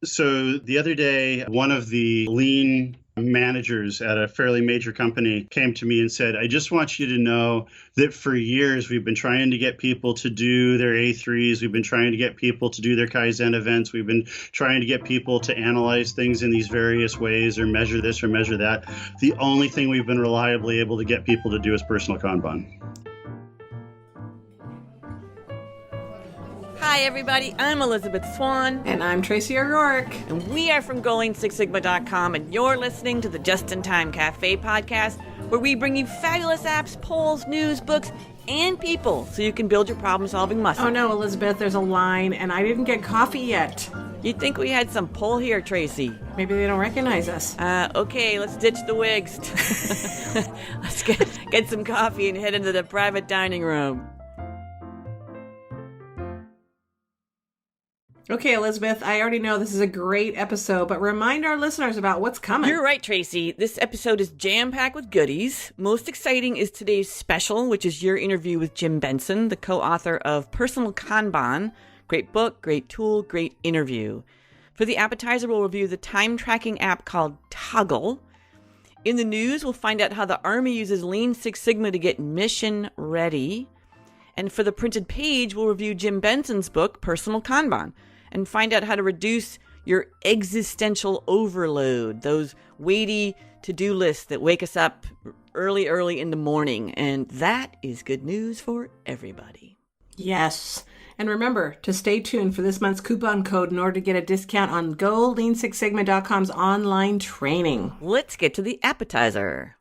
So the other day, one of the lean managers at a fairly major company came to me and said, I just want you to know that for years we've been trying to get people to do their A3s. We've been trying to get people to do their Kaizen events. We've been trying to get people to analyze things in these various ways or measure this or measure that. The only thing we've been reliably able to get people to do is personal Kanban. Hi, everybody. I'm Elizabeth Swan. And I'm Tracy O'Rourke. And we are from GoLean6Sigma.com, and you're listening to the Just in Time Cafe podcast, where we bring you fabulous apps, polls, news, books, and people so you can build your problem-solving muscle. Oh, no, Elizabeth, there's a line, and I didn't get coffee yet. You'd think we had some pull here, Tracy. Maybe they don't recognize us. Okay, let's ditch the wigs. Let's get some coffee and head into the private dining room. Okay, Elizabeth, I already know this is a great episode, but remind our listeners about what's coming. You're right, Tracy. This episode is jam-packed with goodies. Most exciting is today's special, which is your interview with Jim Benson, the co-author of Personal Kanban. Great book, great tool, great interview. For the appetizer, we'll review the time-tracking app called Toggl. In the news, we'll find out how the Army uses Lean Six Sigma to get mission ready. And for the printed page, we'll review Jim Benson's book, Personal Kanban, and find out how to reduce your existential overload, those weighty to-do lists that wake us up early in the morning. And that is good news for everybody. Yes. And remember to stay tuned for this month's coupon code in order to get a discount on GoLean6Sigma.com's online training. Let's get to the appetizer.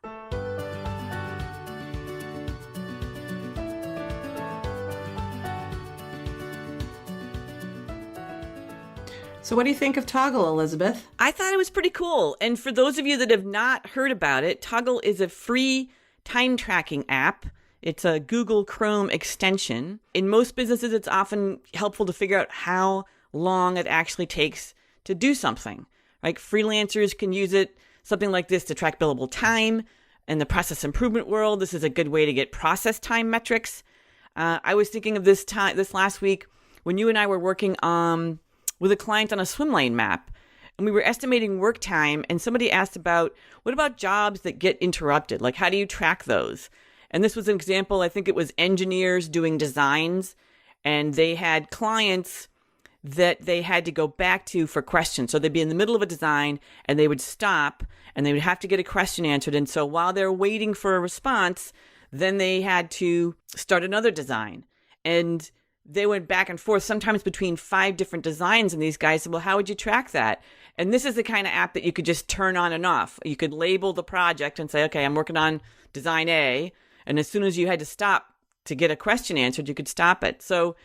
So what do you think of Toggl, Elizabeth? I thought it was pretty cool. And for those of you that have not heard about it, Toggl is a free time tracking app. It's a Google Chrome extension. In most businesses, it's often helpful to figure out how long it actually takes to do something. Like freelancers can use it, something like this, to track billable time. In the process improvement world, this is a good way to get process time metrics. I was thinking of this last week when you and I were working with a client on a swim lane map, and we were estimating work time, and somebody asked what about jobs that get interrupted? Like, how do you track those? And this was an example, I think it was engineers doing designs, and they had clients that they had to go back to for questions. So they'd be in the middle of a design, and they would stop, and they would have to get a question answered. And so while they're waiting for a response, then they had to start another design. And they went back and forth, sometimes between 5 different designs. And these guys said, well, how would you track that? And this is the kind of app that you could just turn on and off. You could label the project and say, okay, I'm working on design A. And as soon as you had to stop to get a question answered, you could stop it. So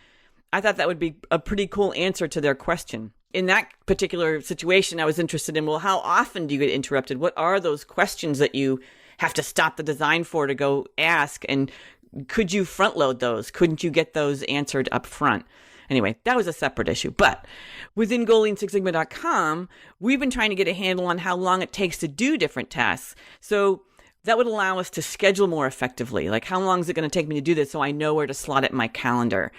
I thought that would be a pretty cool answer to their question. In that particular situation, I was interested in, well, how often do you get interrupted? What are those questions that you have to stop the design for to go ask? And could you front load those? Couldn't you get those answered up front? Anyway, that was a separate issue. But within GoLean6Sigma.com, we've been trying to get a handle on how long it takes to do different tasks. So that would allow us to schedule more effectively. Like, how long is it going to take me to do this so I know where to slot it in my calendar?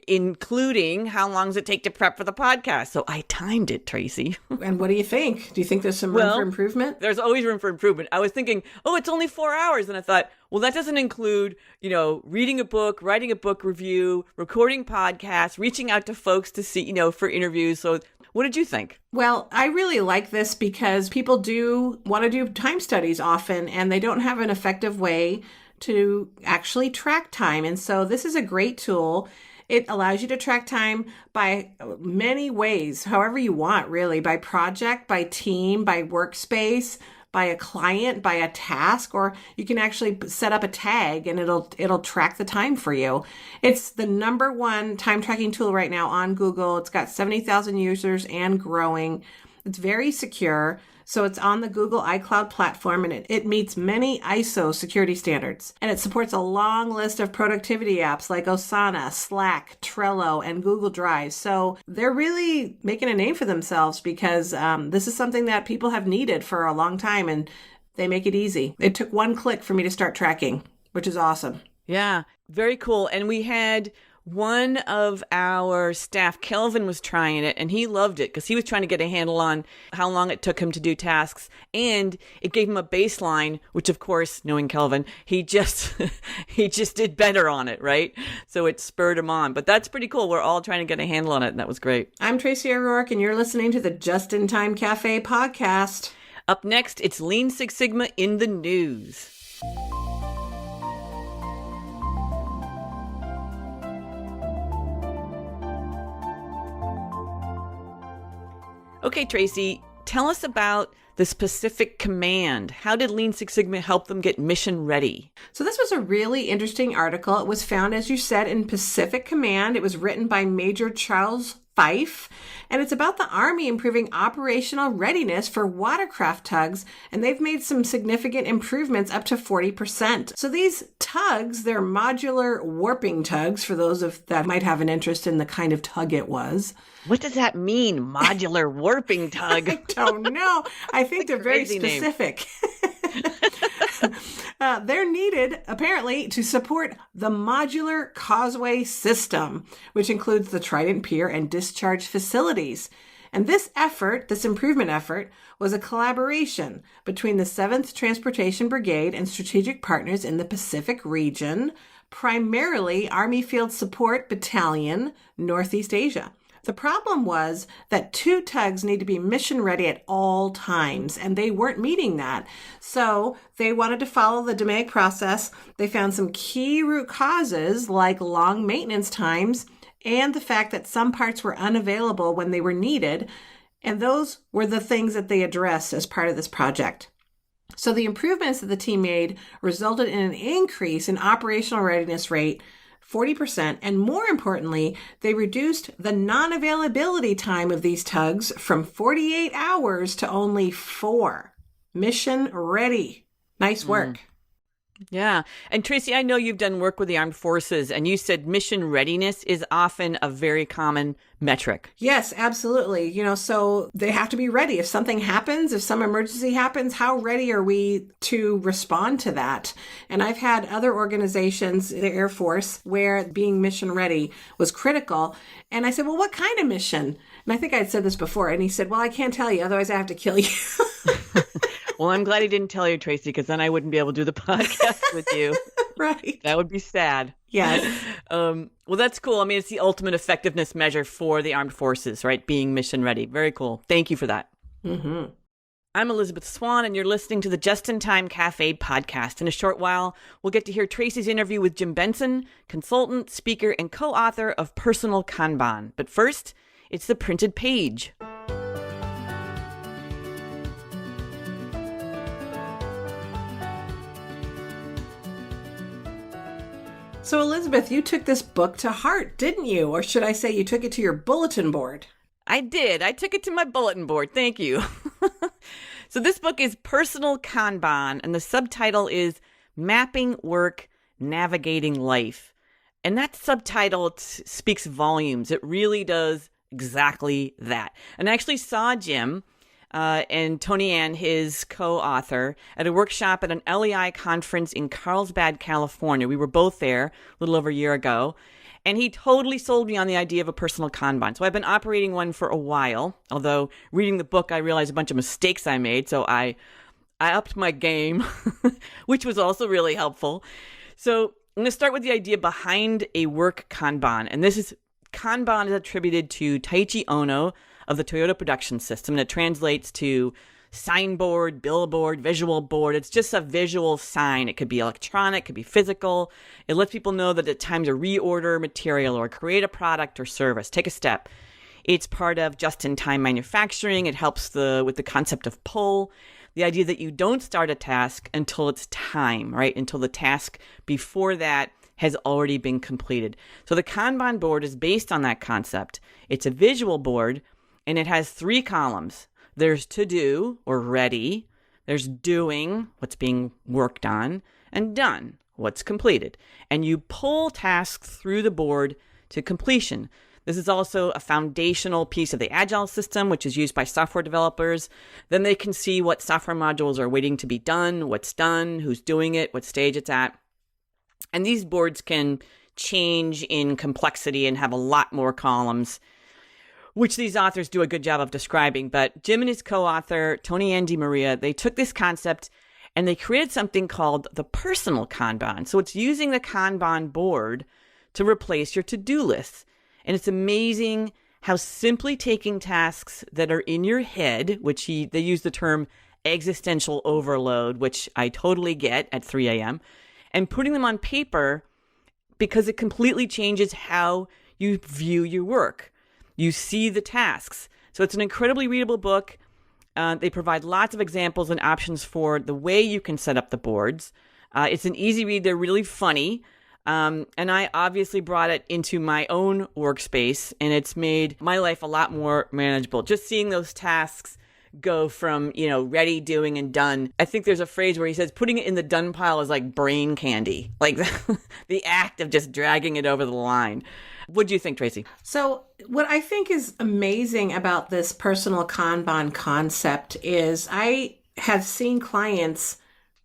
Including how long does it take to prep for the podcast? So I timed it, Tracy. And what do you think? Do you think there's some room for improvement? There's always room for improvement. I was thinking, it's only 4 hours. And I thought, well, that doesn't include, reading a book, writing a book review, recording podcasts, reaching out to folks to see, for interviews. So what did you think? Well, I really like this because people do want to do time studies often, and they don't have an effective way to actually track time. And so this is a great tool. It allows you to track time by many ways, however you want, really, by project, by team, by workspace, by a client, by a task, or you can actually set up a tag and it'll track the time for you. It's the number one time tracking tool right now on Google. It's got 70,000 users and growing. It's very secure. So it's on the Google iCloud platform, and it meets many ISO security standards. And it supports a long list of productivity apps like Asana, Slack, Trello, and Google Drive. So they're really making a name for themselves because this is something that people have needed for a long time, and they make it easy. It took one click for me to start tracking, which is awesome. Yeah, very cool. And we had One of our staff, Kelvin, was trying it and he loved it because he was trying to get a handle on how long it took him to do tasks. And it gave him a baseline, which of course, knowing Kelvin, he just did better on it, right? So it spurred him on. But that's pretty cool. We're all trying to get a handle on it, and that was great. I'm Tracy O'Rourke, and you're listening to the Just in Time Cafe podcast. Up next, it's Lean Six Sigma in the news. Okay, Tracy, tell us about the specific command. How did Lean Six Sigma help them get mission ready? So this was a really interesting article. It was found, as you said, in Pacific Command. It was written by Major Charles Fife, and it's about the Army improving operational readiness for watercraft tugs, and they've made some significant improvements up to 40%. So these tugs, they're modular warping tugs, for those that might have an interest in the kind of tug it was. What does that mean, modular warping tug? I don't know. I think they're very specific. They're needed, apparently, to support the modular causeway system, which includes the Trident Pier and discharge facilities. And this improvement effort, was a collaboration between the 7th Transportation Brigade and strategic partners in the Pacific region, primarily Army Field Support Battalion, Northeast Asia. The problem was that 2 tugs need to be mission ready at all times, and they weren't meeting that. So they wanted to follow the DMAIC process. They found some key root causes like long maintenance times and the fact that some parts were unavailable when they were needed. And those were the things that they addressed as part of this project. So the improvements that the team made resulted in an increase in operational readiness rate 40%, and more importantly, they reduced the non-availability time of these tugs from 48 hours to only 4. Mission ready. Nice work. Yeah. And Tracy, I know you've done work with the armed forces, and you said mission readiness is often a very common metric. Yes, absolutely. So they have to be ready. If something happens, if some emergency happens, how ready are we to respond to that? And I've had other organizations, the Air Force, where being mission ready was critical. And I said, well, what kind of mission? And I think I'd said this before. And he said, well, I can't tell you, otherwise I have to kill you. Well, I'm glad he didn't tell you, Tracy, because then I wouldn't be able to do the podcast with you. Right. That would be sad. Yes. Well, that's cool. I mean, it's the ultimate effectiveness measure for the armed forces, right? Being mission ready. Very cool. Thank you for that. Mm-hmm. I'm Elizabeth Swan, and you're listening to the Just in Time Cafe podcast. In a short while, we'll get to hear Tracy's interview with Jim Benson, consultant, speaker, and co-author of Personal Kanban. But first, it's the printed page. So, Elizabeth, you took this book to heart, didn't you? Or should I say you took it to your bulletin board? I did. I took it to my bulletin board. Thank you. So this book is Personal Kanban, and the subtitle is Mapping Work, Navigating Life. And that subtitle speaks volumes. It really does exactly that. And I actually saw Jim and Tony Ann, his co-author, at a workshop at an LEI conference in Carlsbad, California. We were both there a little over a year ago, and he totally sold me on the idea of a personal Kanban. So I've been operating one for a while, although reading the book, I realized a bunch of mistakes I made, so I upped my game, which was also really helpful. So I'm going to start with the idea behind a work Kanban, and Kanban is attributed to Taiichi Ohno of the Toyota Production System, and it translates to signboard, billboard, visual board. It's just a visual sign. It could be electronic, it could be physical. It lets people know that it's time to reorder material or create a product or service, take a step. It's part of just-in-time manufacturing. It helps with the concept of pull, the idea that you don't start a task until it's time, right? Until the task before that has already been completed. So the Kanban board is based on that concept. It's a visual board, and it has 3 columns. There's to do, or ready. There's doing, what's being worked on, and done, what's completed. And you pull tasks through the board to completion. This is also a foundational piece of the Agile system, which is used by software developers. Then they can see what software modules are waiting to be done, what's done, who's doing it, what stage it's at. And these boards can change in complexity and have a lot more columns, which these authors do a good job of describing. But Jim and his co-author, Tony Ann DiMaria, they took this concept and they created something called the personal Kanban. So it's using the Kanban board to replace your to-do lists. And it's amazing how simply taking tasks that are in your head, which they use the term existential overload, which I totally get at 3 a.m., and putting them on paper, because it completely changes how you view your work. You see the tasks. So it's an incredibly readable book. They provide lots of examples and options for the way you can set up the boards. It's an easy read. They're really funny. And I obviously brought it into my own workspace, and it's made my life a lot more manageable. Just seeing those tasks go from, ready, doing, and done. I think there's a phrase where he says putting it in the done pile is like brain candy, like the act of just dragging it over the line. What do you think, Tracy? So what I think is amazing about this personal Kanban concept is I have seen clients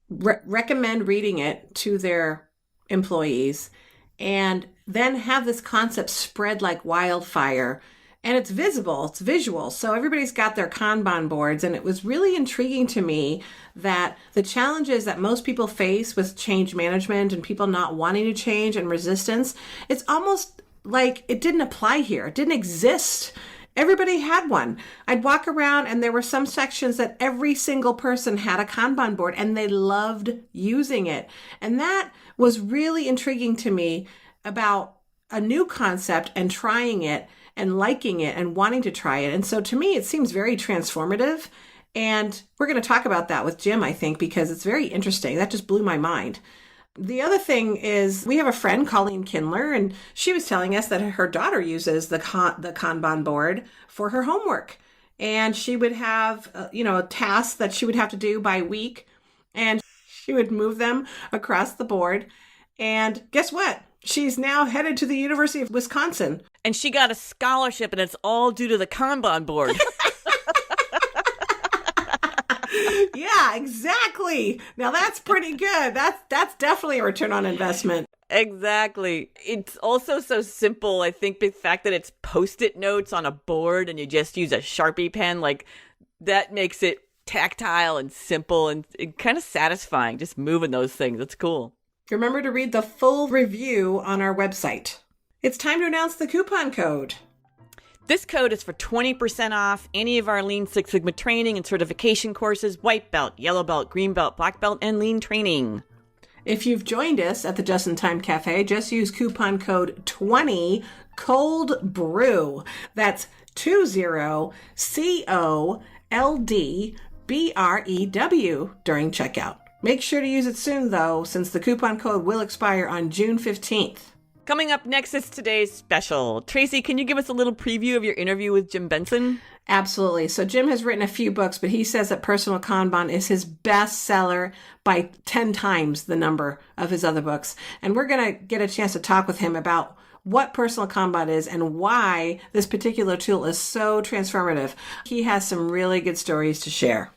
recommend reading it to their employees and then have this concept spread like wildfire. And it's visible, it's visual. So everybody's got their Kanban boards. And it was really intriguing to me that the challenges that most people face with change management and people not wanting to change and resistance, it's almost like it didn't apply here. It didn't exist. Everybody had one. I'd walk around and there were some sections that every single person had a Kanban board and they loved using it. And that was really intriguing to me about a new concept and trying it and liking it and wanting to try it. And so to me, it seems very transformative. And we're going to talk about that with Jim, I think, because it's very interesting. That just blew my mind. The other thing is we have a friend, Colleen Kindler, and she was telling us that her daughter uses the Kanban board for her homework. And she would have, tasks that she would have to do by week, and she would move them across the board. And guess what? She's now headed to the University of Wisconsin. And she got a scholarship, and it's all due to the Kanban board. Yeah, exactly. Now that's pretty good. That's definitely a return on investment. Exactly. It's also so simple. I think the fact that it's Post-it notes on a board and you just use a Sharpie pen, like that makes it tactile and simple and kind of satisfying, just moving those things. It's cool. Remember to read the full review on our website. It's time to announce the coupon code. This code is for 20% off any of our Lean Six Sigma training and certification courses: white belt, yellow belt, green belt, black belt, and lean training. If you've joined us at the Just in Time Cafe, just use coupon code 20 Cold Brew. That's 20 COLDBREW during checkout. Make sure to use it soon, though, since the coupon code will expire on June 15th. Coming up next is today's special. Tracy, can you give us a little preview of your interview with Jim Benson? Absolutely. So Jim has written a few books, but he says that Personal Kanban is his best seller by 10 times the number of his other books. And we're going to get a chance to talk with him about what Personal Kanban is and why this particular tool is so transformative. He has some really good stories to share.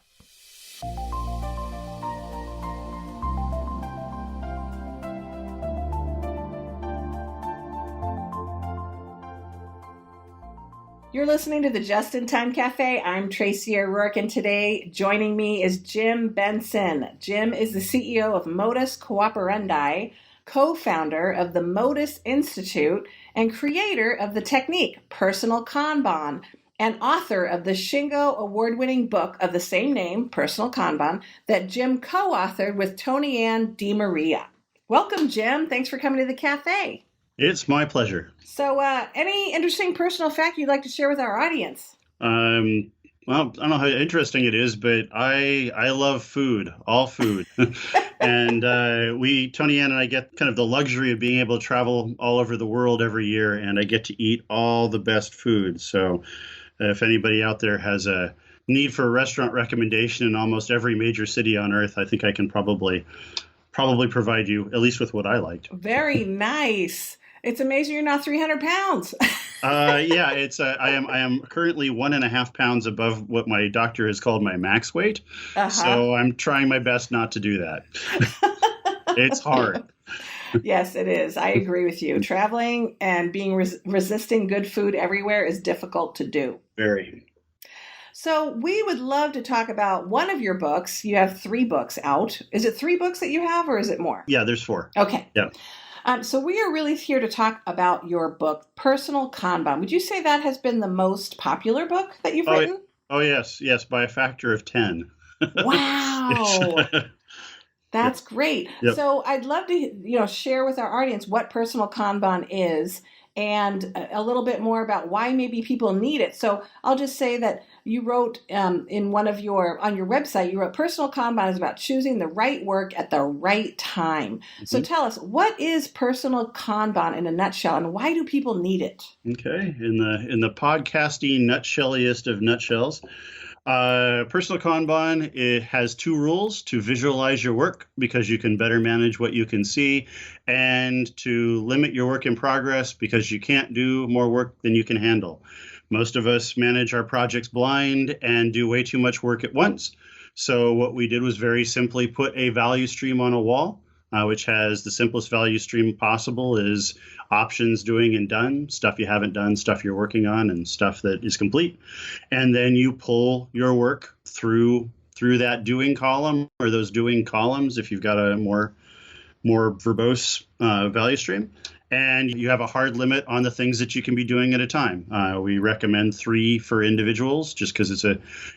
You're listening to the Just in Time Cafe. I'm Tracy O'Rourke, and today joining me is Jim Benson. Jim is the CEO of Modus Cooperandi, co-founder of the Modus Institute, and creator of the technique Personal Kanban, and author of the Shingo award-winning book of the same name, Personal Kanban, that Jim co-authored with Tony Ann DiMaria. Welcome, Jim. Thanks for coming to the cafe. It's my pleasure. So any interesting personal fact you'd like to share with our audience? Well, I don't know how interesting it is, but I love food, all food. And Tony Ann and I get kind of the luxury of being able to travel all over the world every year, and I get to eat all the best food. So if anybody out there has a need for a restaurant recommendation in almost every major city on earth, I think I can probably provide you, at least with what I liked. Very nice. It's amazing you're not 300 pounds. Yeah, I am currently 1.5 pounds above what my doctor has called my max weight. Uh-huh. So I'm trying my best not to do that. It's hard. Yes, it is. I agree with you. Traveling and being resisting good food everywhere is difficult to do. Very. So, we would love to talk about one of your books. You have 3 books out. Is it 3 books that you have, or is it more? Yeah, there's 4. Okay. Yeah. So, we are really here to talk about your book, Personal Kanban. Would you say that has been the most popular book that you've written? Oh, yes, by a factor of 10. Wow. That's great. Yep. So I'd love to, share with our audience what personal Kanban is and a little bit more about why maybe people need it. So I'll just say that you wrote on your website, you wrote personal Kanban is about choosing the right work at the right time. Mm-hmm. So tell us, what is personal Kanban in a nutshell, and why do people need it? Okay, in the podcasting nutshelliest of nutshells. Personal Kanban, it has 2 rules: to visualize your work because you can better manage what you can see, and to limit your work in progress because you can't do more work than you can handle. Most of us manage our projects blind and do way too much work at once. So what we did was very simply put a value stream on a wall, which has the simplest value stream possible is options, doing, and done, stuff you haven't done, stuff you're working on, and stuff that is complete. And then you pull your work through that doing column, or those doing columns if you've got a more verbose value stream. And you have a hard limit on the things that you can be doing at a time. We recommend 3 for individuals just because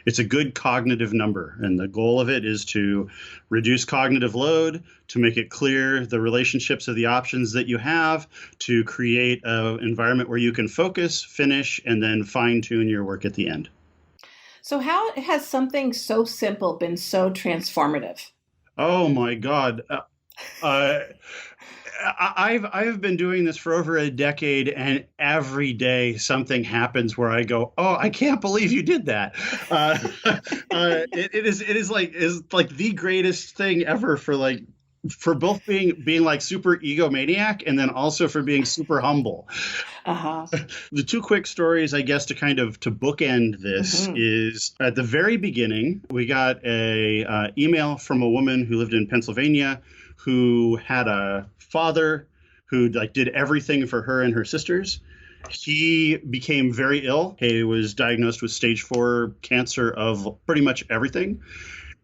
it's a good cognitive number. And the goal of it is to reduce cognitive load, to make it clear the relationships of the options that you have, to create an environment where you can focus, finish, and then fine tune your work at the end. So how has something so simple been so transformative? Oh my God. I've been doing this for over a decade, and every day something happens where I go, "Oh, I can't believe you did that." It is like the greatest thing ever for both being like super egomaniac and then also for being super humble. Uh-huh. The 2 quick stories, I guess, to bookend this is at the very beginning, we got a email from a woman who lived in Pennsylvania who had a father who did everything for her and her sisters. He became very ill. He was diagnosed with stage 4 cancer of pretty much everything.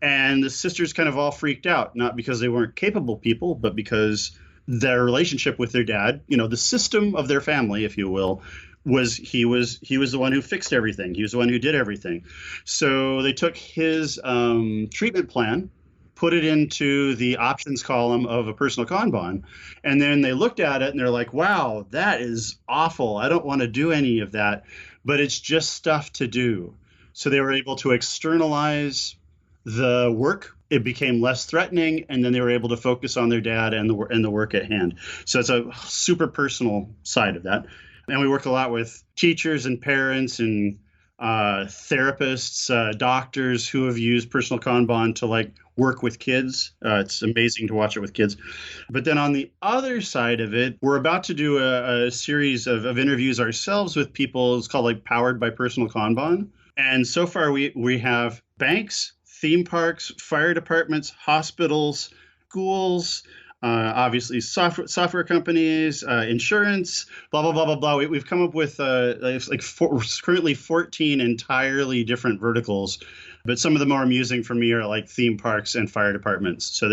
And the sisters kind of all freaked out, not because they weren't capable people, but because their relationship with their dad, the system of their family, if you will, was he was the one who fixed everything. He was the one who did everything. So they took his treatment plan, put it into the options column of a personal Kanban. And then they looked at it and they're like, wow, that is awful. I don't want to do any of that, but it's just stuff to do. So they were able to externalize the work. It became less threatening, and then they were able to focus on their dad and the work at hand. So it's a super personal side of that. And we work a lot with teachers and parents and therapists, doctors who have used personal Kanban to work with kids. It's amazing to watch it with kids. But then on the other side of it, we're about to do a series of interviews ourselves with people. It's called Powered by Personal Kanban. And so far we have banks, theme parks, fire departments, hospitals, schools, obviously software companies, insurance, blah, blah, blah, blah, blah. We've come up with currently 14 entirely different verticals. But some of the more amusing for me are theme parks and fire departments. So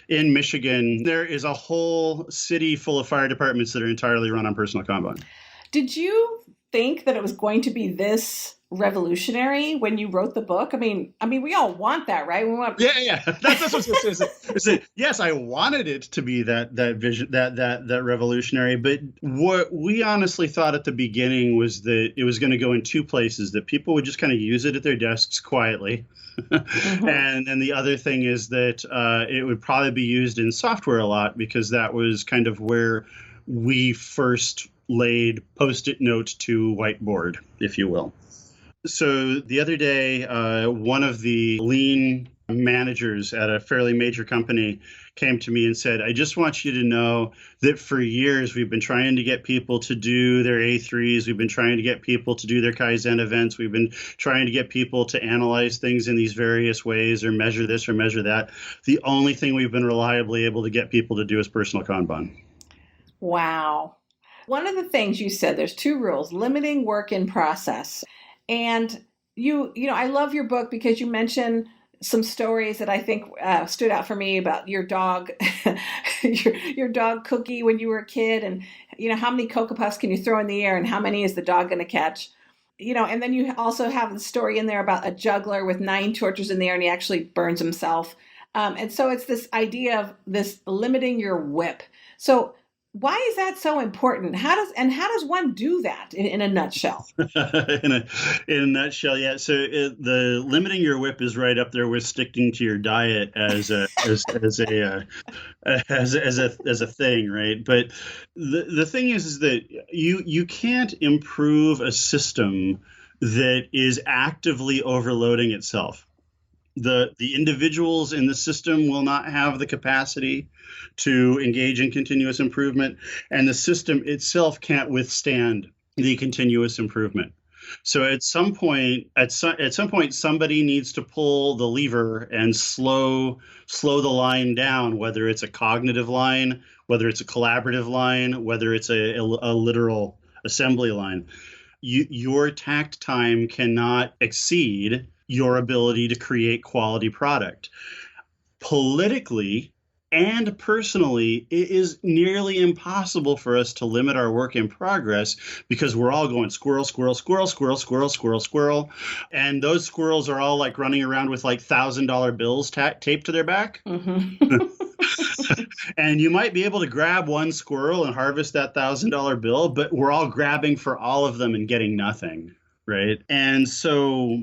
in Michigan, there is a whole city full of fire departments that are entirely run on personal Kanban. Did you think that it was going to be this revolutionary when you wrote the book? I mean, we all want that, right? We want. Yeah. That's what it is. Yes, I wanted it to be that vision, that revolutionary. But what we honestly thought at the beginning was that it was going to go in 2 places. That people would just kind of use it at their desks quietly, and then the other thing is that it would probably be used in software a lot because that was kind of where we first laid Post-it note to whiteboard, if you will. So the other day, one of the lean managers at a fairly major company came to me and said, I just want you to know that for years we've been trying to get people to do their A3s. We've been trying to get people to do their Kaizen events. We've been trying to get people to analyze things in these various ways or measure this or measure that. The only thing we've been reliably able to get people to do is personal Kanban. Wow. One of the things you said, there's two rules: limiting work in process. And I love your book because you mention some stories that I think stood out for me about your dog, your dog Cookie when you were a kid, and how many Cocoa Puffs can you throw in the air, and how many is the dog going to catch? And then you also have the story in there about a juggler with 9 torches in the air, and he actually burns himself. And so it's this idea of this limiting your whip. So why is that so important? How does one do that in a nutshell? In a nutshell, yeah. So the limiting your whip is right up there with sticking to your diet as a as a thing, right? But the thing is that you can't improve a system that is actively overloading itself. The individuals in the system will not have the capacity to engage in continuous improvement, and the system itself can't withstand the continuous improvement. So at some point, somebody needs to pull the lever and slow the line down, whether it's a cognitive line, whether it's a collaborative line, whether it's a literal assembly line. Your tact time cannot exceed your ability to create quality product. Politically and personally, it is nearly impossible for us to limit our work in progress because we're all going squirrel, squirrel, squirrel, squirrel, squirrel, squirrel, squirrel. And those squirrels are all like running around with like $1,000 bills taped to their back. Mm-hmm. And you might be able to grab one squirrel and harvest that $1,000 bill, but we're all grabbing for all of them and getting nothing, right? And so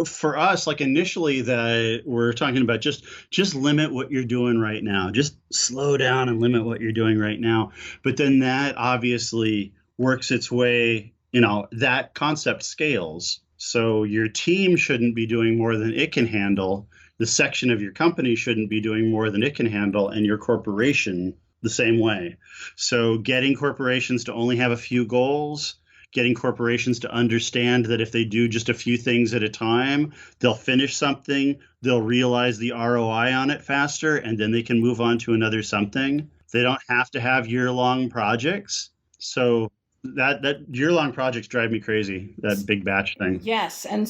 for us, like initially that we're talking about just limit what you're doing right now. Just slow down and limit what you're doing right now. But then that obviously works its way, that concept scales. So your team shouldn't be doing more than it can handle. The section of your company shouldn't be doing more than it can handle, and your corporation the same way. So getting corporations to only have a few goals, getting corporations to understand that if they do just a few things at a time, they'll finish something, they'll realize the ROI on it faster, and then they can move on to another something. They don't have to have year-long projects. So that year-long projects drive me crazy, that big batch thing. Yes. And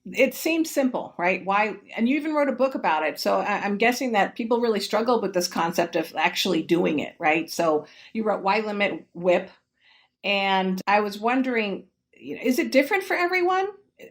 it seems simple, right? Why? And you even wrote a book about it. So I'm guessing that people really struggle with this concept of actually doing it, right? So you wrote Why Limit WIP. And I was wondering, is it different for everyone?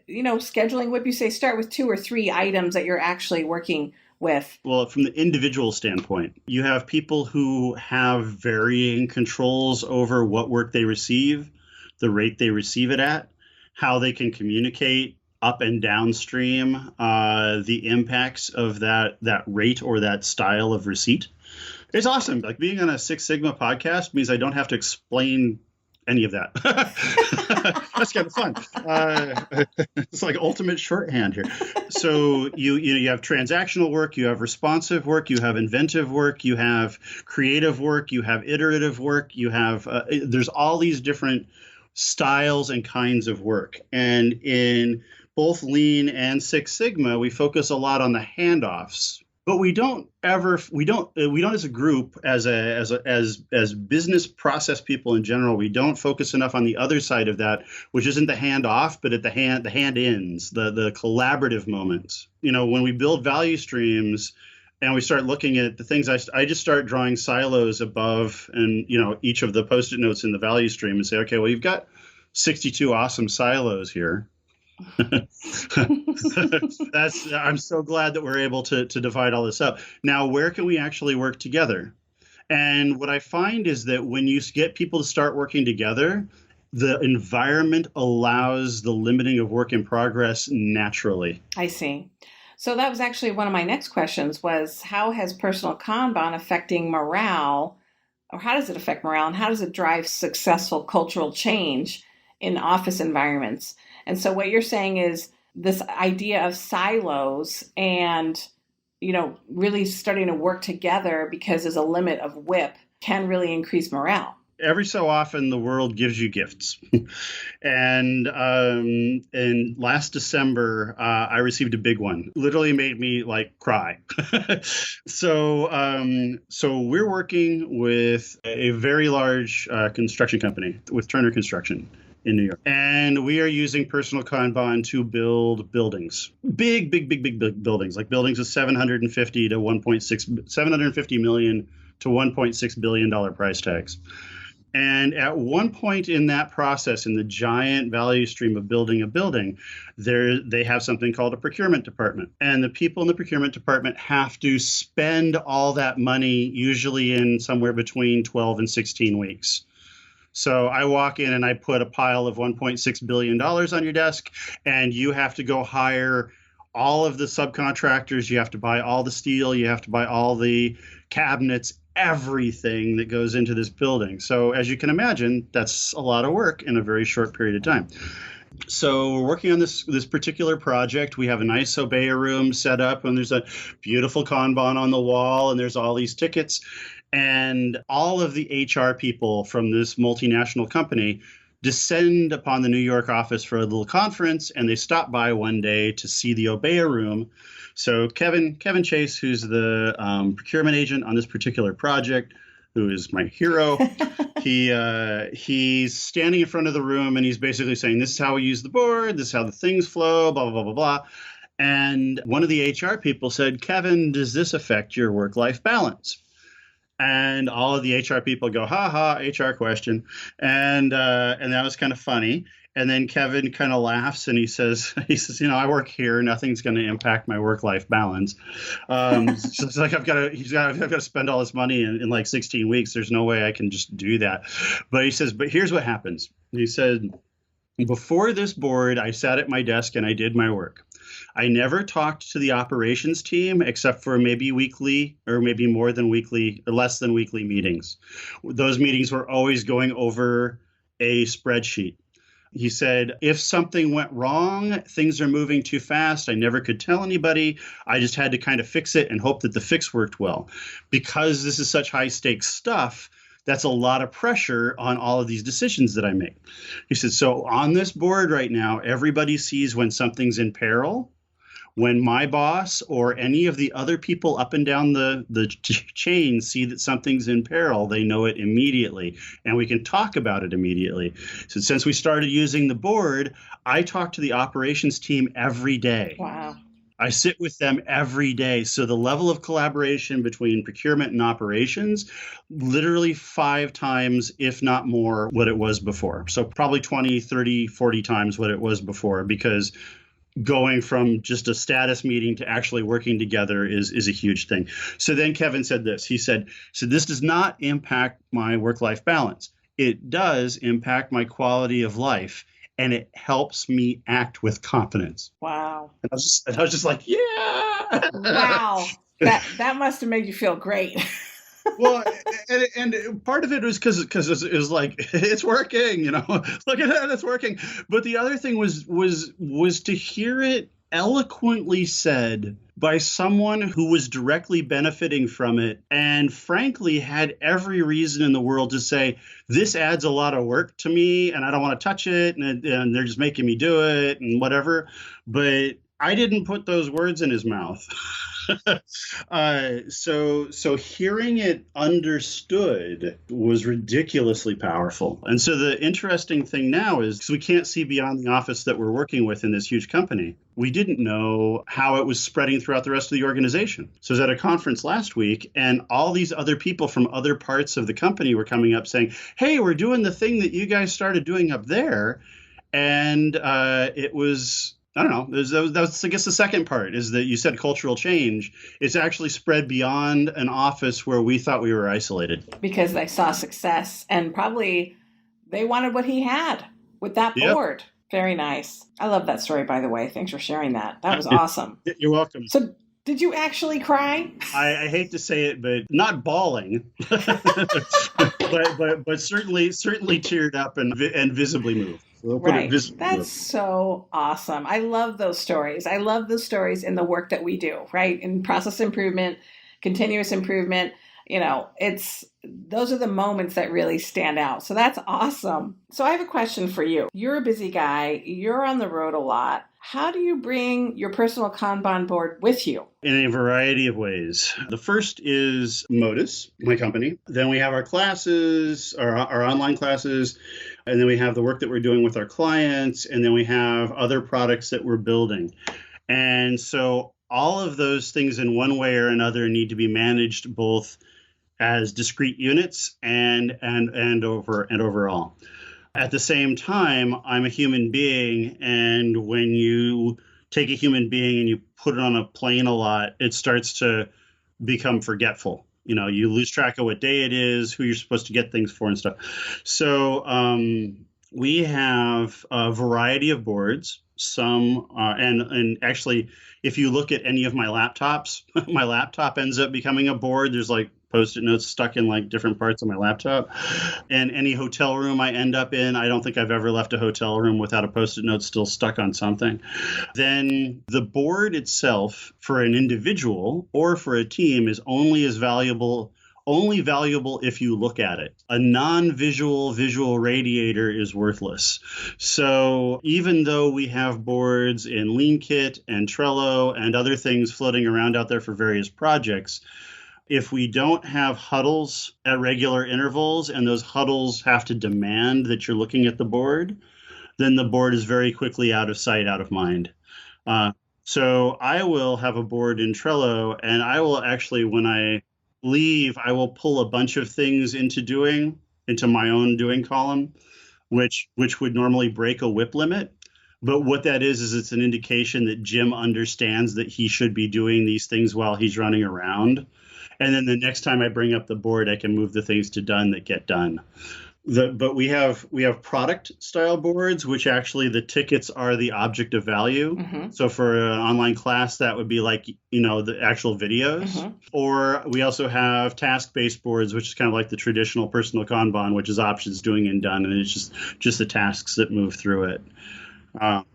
Scheduling WIP, you say start with 2 or 3 items that you're actually working with. Well, from the individual standpoint, you have people who have varying controls over what work they receive, the rate they receive it at, how they can communicate up and downstream the impacts of that rate or that style of receipt. It's awesome. Like being on a Six Sigma podcast means I don't have to explain any of that. That's kind of fun. It's like ultimate shorthand here. So you have transactional work, you have responsive work, you have inventive work, you have creative work, you have iterative work, you have there's all these different styles and kinds of work. And in both Lean and Six Sigma, we focus a lot on the handoffs. But we don't as a group, as business process people in general, we don't focus enough on the other side of that, which isn't the handoff, but at the hand ends, the collaborative moments. When we build value streams and we start looking at the things, I just start drawing silos above and each of the Post-it notes in the value stream and say, okay, well, you've got 62 awesome silos here. I'm so glad that we're able to divide all this up. Now, where can we actually work together? And what I find is that when you get people to start working together, the environment allows the limiting of work in progress naturally. I see. So that was actually one of my next questions was, how has personal Kanban affecting morale, or how does it affect morale, and how does it drive successful cultural change in office environments? And so what you're saying is this idea of silos and, really starting to work together because there's a limit of WIP can really increase morale. every so often the world gives you gifts. And last December, I received a big one. Literally made me like cry. So we're working with a very large construction company, with Turner Construction in New York. And we are using personal Kanban to build buildings. Big buildings, like buildings with 750 million to $1.6 billion price tags. And at one point in that process, in the giant value stream of building a building, they have something called a procurement department. And the people in the procurement department have to spend all that money, usually in somewhere between 12 and 16 weeks. So I walk in and I put a pile of $1.6 billion on your desk, and you have to go hire all of the subcontractors. You have to buy all the steel. You have to buy all the cabinets, everything that goes into this building. So as you can imagine, that's a lot of work in a very short period of time. So we're working on this particular project. We have a nice Obeya room set up, and there's a beautiful Kanban on the wall, and there's all these tickets. And all of the HR people from this multinational company descend upon the New York office for a little conference, and they stop by one day to see the Obeya room. So Kevin Chase, who's the procurement agent on this particular project, who is my hero, he's standing in front of the room, and he's basically saying, this is how we use the board, this is how the things flow, blah, blah, blah, blah, blah. And one of the HR people said, Kevin, does this affect your work-life balance? And all of the HR people go, ha ha, HR question. And that was kind of funny. And then Kevin kind of laughs and he says, I work here. Nothing's going to impact my work-life balance. So it's like I've got to spend all this money in like 16 weeks. There's no way I can just do that. But he says, but here's what happens. He said, before this board, I sat at my desk and I did my work. I never talked to the operations team except for maybe weekly or maybe more than weekly or less than weekly meetings. Those meetings were always going over a spreadsheet. He said, if something went wrong, things are moving too fast. I never could tell anybody. I just had to kind of fix it and hope that the fix worked well. Because this is such high stakes stuff, that's a lot of pressure on all of these decisions that I make. He said, so on this board right now, everybody sees when something's in peril. When my boss or any of the other people up and down the chain see that something's in peril, they know it immediately, and we can talk about it immediately. So since we started using the board, I talk to the operations team every day. Wow. I sit with them every day. So the level of collaboration between procurement and operations, literally 5 times, if not more, what it was before. So probably 20, 30, 40 times what it was before, because going from just a status meeting to actually working together is a huge thing. So then Kevin said this. He said, so this does not impact my work-life balance. It does impact my quality of life, and it helps me act with confidence. Wow. And I was just like, yeah. Wow. That must have made you feel great. Well, and part of it was because it was like, it's working, look at that, it's working. But the other thing was to hear it eloquently said by someone who was directly benefiting from it and frankly had every reason in the world to say, this adds a lot of work to me and I don't want to touch it and they're just making me do it and whatever. But I didn't put those words in his mouth. So hearing it understood was ridiculously powerful. And so the interesting thing now is, because we can't see beyond the office that we're working with in this huge company, we didn't know how it was spreading throughout the rest of the organization. So I was at a conference last week, and all these other people from other parts of the company were coming up saying, hey, we're doing the thing that you guys started doing up there. And it was... I don't know. That was, I guess, the second part is that you said cultural change. It's actually spread beyond an office where we thought we were isolated. Because they saw success and probably they wanted what he had with that board. Yep. Very nice. I love that story, by the way. Thanks for sharing that. That was awesome. You're welcome. So did you actually cry? I hate to say it, but not bawling, but certainly teared up and visibly moved. Right. That's so awesome. I love those stories. I love the stories in the work that we do, right? In process improvement, continuous improvement. those are the moments that really stand out. So that's awesome. So I have a question for you. You're a busy guy. You're on the road a lot. How do you bring your personal Kanban board with you? In a variety of ways. The first is Modus, my company. Then we have our classes, our online classes, and then we have the work that we're doing with our clients, and then we have other products that we're building. And so all of those things in one way or another need to be managed both as discrete units and overall. At the same time, I'm a human being, and when you take a human being and you put it on a plane a lot, it starts to become forgetful. You lose track of what day it is, who you're supposed to get things for and stuff. So we have a variety of boards. Some and actually, if you look at any of my laptops, my laptop ends up becoming a board. There's like Post-it notes stuck in like different parts of my laptop. And any hotel room I end up in, I don't think I've ever left a hotel room without a Post-it note still stuck on something. Then the board itself for an individual or for a team is only valuable if you look at it. A non-visual visual radiator is worthless. So even though we have boards in LeanKit and Trello and other things floating around out there for various projects, if we don't have huddles at regular intervals and those huddles have to demand that you're looking at the board, then the board is very quickly out of sight, out of mind. So I will have a board in Trello, and I will actually, when I leave, I will pull a bunch of things into my own doing column, which would normally break a WIP limit. But what that is it's an indication that Jim understands that he should be doing these things while he's running around. And then the next time I bring up the board, I can move the things to done that get done. But we have product style boards, which actually the tickets are the object of value. Mm-hmm. So for an online class, that would be like, the actual videos. Mm-hmm. Or we also have task-based boards, which is kind of like the traditional personal Kanban, which is options, doing, and done. And it's just the tasks that move through it.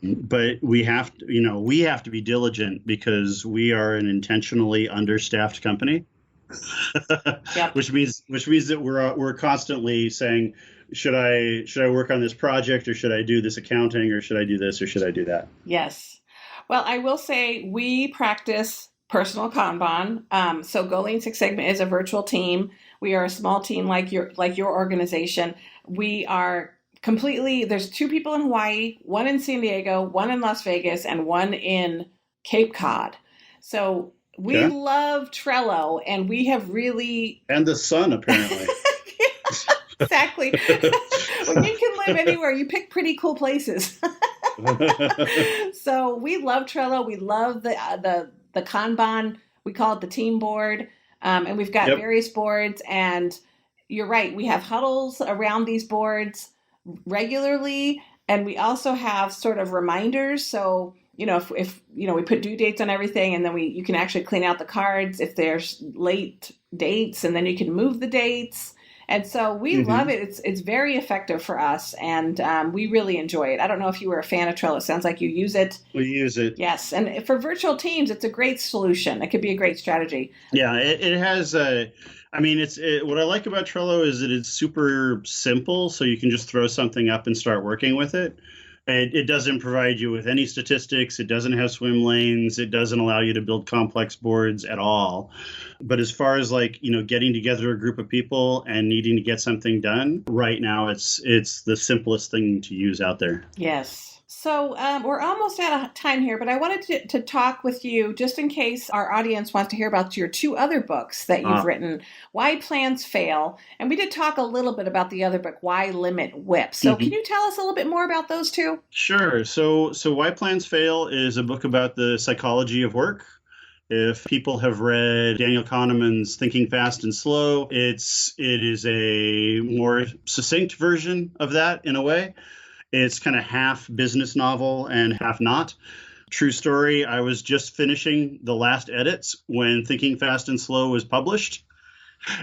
But we have to be diligent because we are an intentionally understaffed company. Yep. which means that we're constantly saying, should I work on this project, or should I do this accounting, or should I do this, or should I do that? Yes. Well, I will say we practice personal Kanban. So Go Lean Six Sigma is a virtual team. We are a small team like your organization. We are there's 2 people in Hawaii, 1 in San Diego, 1 in Las Vegas, and 1 in Cape Cod. So we love Trello, and we have really... And the sun, apparently. Exactly. When you can live anywhere, you pick pretty cool places. So we love Trello. We love the Kanban. We call it the team board. And we've got various boards. And you're right. We have huddles around these boards regularly. And we also have sort of reminders. So... if we put due dates on everything, and then you can actually clean out the cards if there's late dates, and then you can move the dates. And so we love it. It's very effective for us, and we really enjoy it. I don't know if you were a fan of Trello. It sounds like you use it. We use it. Yes, and for virtual teams, it's a great solution. It could be a great strategy. Yeah, it has. What I like about Trello is that it's super simple, so you can just throw something up and start working with it. It doesn't provide you with any statistics. It doesn't have swim lanes. It doesn't allow you to build complex boards at all. But as far as getting together a group of people and needing to get something done, right now it's the simplest thing to use out there. Yes. So we're almost out of time here, but I wanted to talk with you just in case our audience wants to hear about your 2 other books that you've written, Why Plans Fail. And we did talk a little bit about the other book, Why Limit WIP. So can you tell us a little bit more about those 2? Sure. So Why Plans Fail is a book about the psychology of work. If people have read Daniel Kahneman's Thinking Fast and Slow, it is a more succinct version of that in a way. It's kind of half business novel and half not. True story, I was just finishing the last edits when Thinking Fast and Slow was published.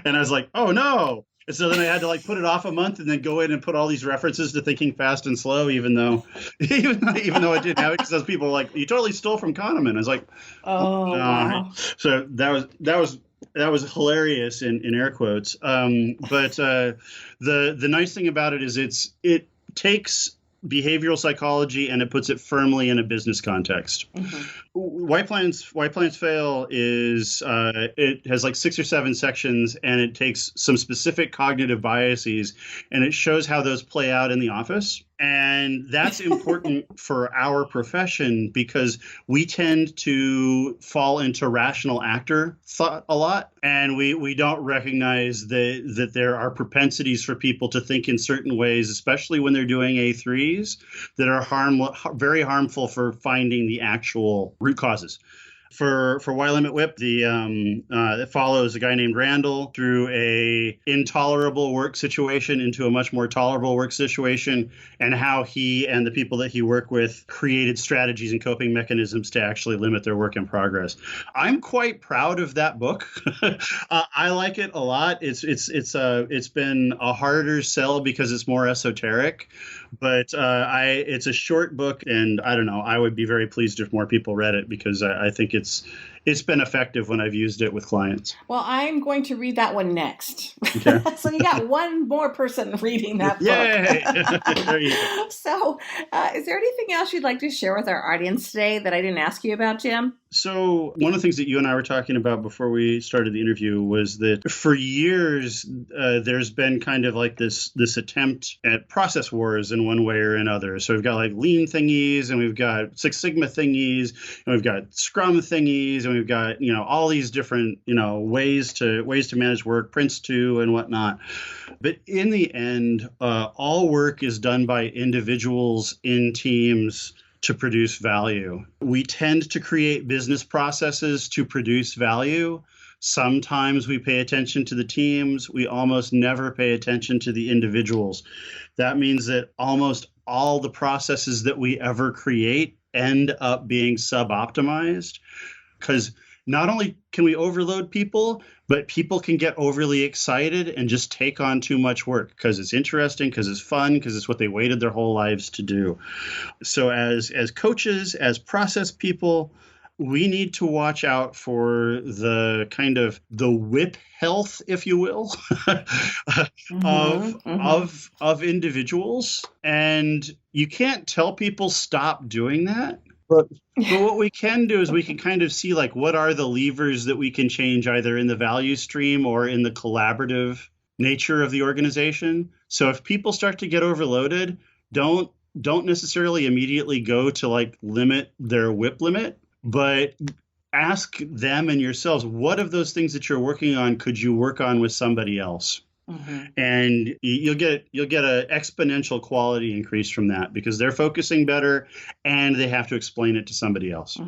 And I was like, oh no. And so then I had to put it off a month and then go in and put all these references to Thinking Fast and Slow, even though I didn't have it, because those people were like, you totally stole from Kahneman. I was like, oh, wow. So that was That was hilarious in air quotes. But the nice thing about it is it takes behavioral psychology and it puts it firmly in a business context. Why Plans Fail is it has like 6 or 7 sections, and it takes some specific cognitive biases and it shows how those play out in the office. And that's important for our profession because we tend to fall into rational actor thought a lot. And we don't recognize that there are propensities for people to think in certain ways, especially when they're doing A3s, that are very harmful for finding the actual root causes. For Why Limit WIP, it follows a guy named Randall through a intolerable work situation into a much more tolerable work situation, and how he and the people that he worked with created strategies and coping mechanisms to actually limit their work in progress. I'm quite proud of that book. I like it a lot. It's been a harder sell because it's more esoteric, but it's a short book, and I don't know. I would be very pleased if more people read it because I think it's been effective when I've used it with clients. Well, I'm going to read that one next. Okay. So you got one more person reading that book. Yay! There you go. So is there anything else you'd like to share with our audience today that I didn't ask you about, Jim? So one of the things that you and I were talking about before we started the interview was that for years, there's been kind of like this attempt at process wars in one way or another. So we've got like lean thingies, and we've got Six Sigma thingies, and we've got Scrum thingies, and we've got, all these different, ways to manage work, Prince2 and whatnot. But in the end, all work is done by individuals in teams to produce value. We tend to create business processes to produce value. Sometimes we pay attention to the teams. We almost never pay attention to the individuals. That means that almost all the processes that we ever create end up being sub-optimized, because not only can we overload people, but people can get overly excited and just take on too much work because it's interesting, because it's fun, because it's what they waited their whole lives to do. So as coaches, as process people, we need to watch out for the kind of the WIP health, if you will, of individuals. And you can't tell people stop doing that. But what we can do is we can kind of see like what are the levers that we can change either in the value stream or in the collaborative nature of the organization. So if people start to get overloaded, don't necessarily immediately go to like limit their WIP limit, but ask them and yourselves, what of those things that you're working on could you work on with somebody else? And you'll get an exponential quality increase from that because they're focusing better and they have to explain it to somebody else.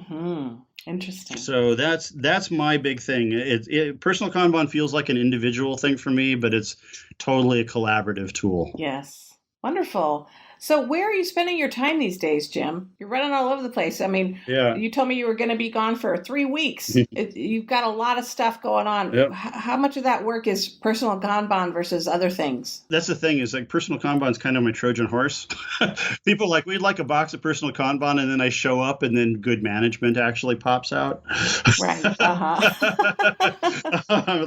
Interesting. So that's my big thing. Personal Kanban feels like an individual thing for me, but it's totally a collaborative tool. Yes. Wonderful. So where are you spending your time these days, Jim? You're running all over the place. I mean, You told me you were going to be gone for 3 weeks. You've got a lot of stuff going on. Yep. How much of that work is personal Kanban versus other things? That's the thing is like personal Kanban is kind of my Trojan horse. People are like, we'd like a box of personal Kanban, and then I show up and then good management actually pops out. Right.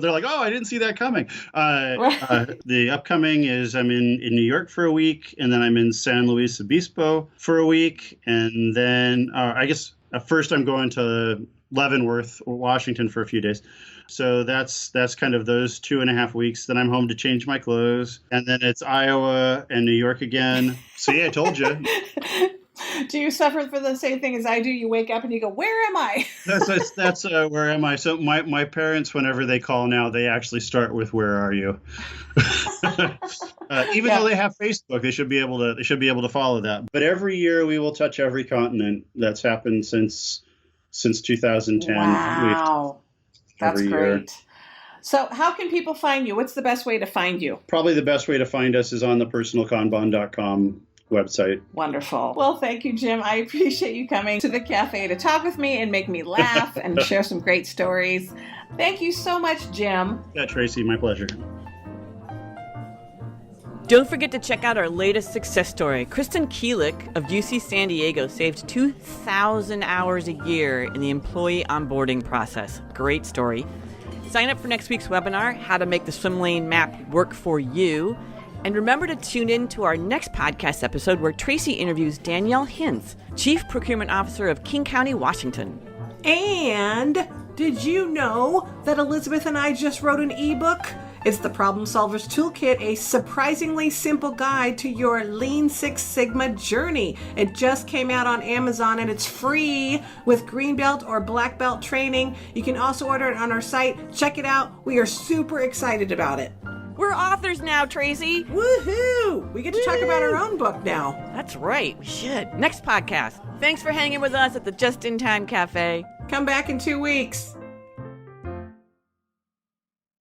They're like, oh, I didn't see that coming. The upcoming is I'm in New York for a week, and then I'm in San Luis Obispo for a week. And then I guess first I'm going to Leavenworth, Washington for a few days. So that's kind of those 2.5 weeks. Then I'm home to change my clothes. And then it's Iowa and New York again. So yeah, I told you. Do you suffer for the same thing as I do? You wake up and you go, where am I? That's where am I? So my parents, whenever they call now, they actually start with where are you? Even though they have Facebook, they should be able to follow that. But every year we will touch every continent. That's happened since 2010. Wow. That's great. Year. So how can people find you? What's the best way to find you? Probably the best way to find us is on the personalkanban.com website. Wonderful. Well, thank you, Jim. I appreciate you coming to the cafe to talk with me and make me laugh and share some great stories. Thank you so much, Jim. Yeah, Tracy, my pleasure. Don't forget to check out our latest success story. Kristen Keelik of UC San Diego saved 2,000 hours a year in the employee onboarding process. Great story. Sign up for next week's webinar, How to Make the Swim Lane Map Work for You. And remember to tune in to our next podcast episode where Tracy interviews Danielle Hintz, Chief Procurement Officer of King County, Washington. And did you know that Elizabeth and I just wrote an ebook? It's the Problem Solver's Toolkit, a surprisingly simple guide to your Lean Six Sigma journey. It just came out on Amazon and it's free with green belt or black belt training. You can also order it on our site. Check it out. We are super excited about it. We're authors now, Tracy. Woohoo! We get to talk about our own book now. That's right, we should. Next podcast. Thanks for hanging with us at the Just in Time Cafe. Come back in 2 weeks.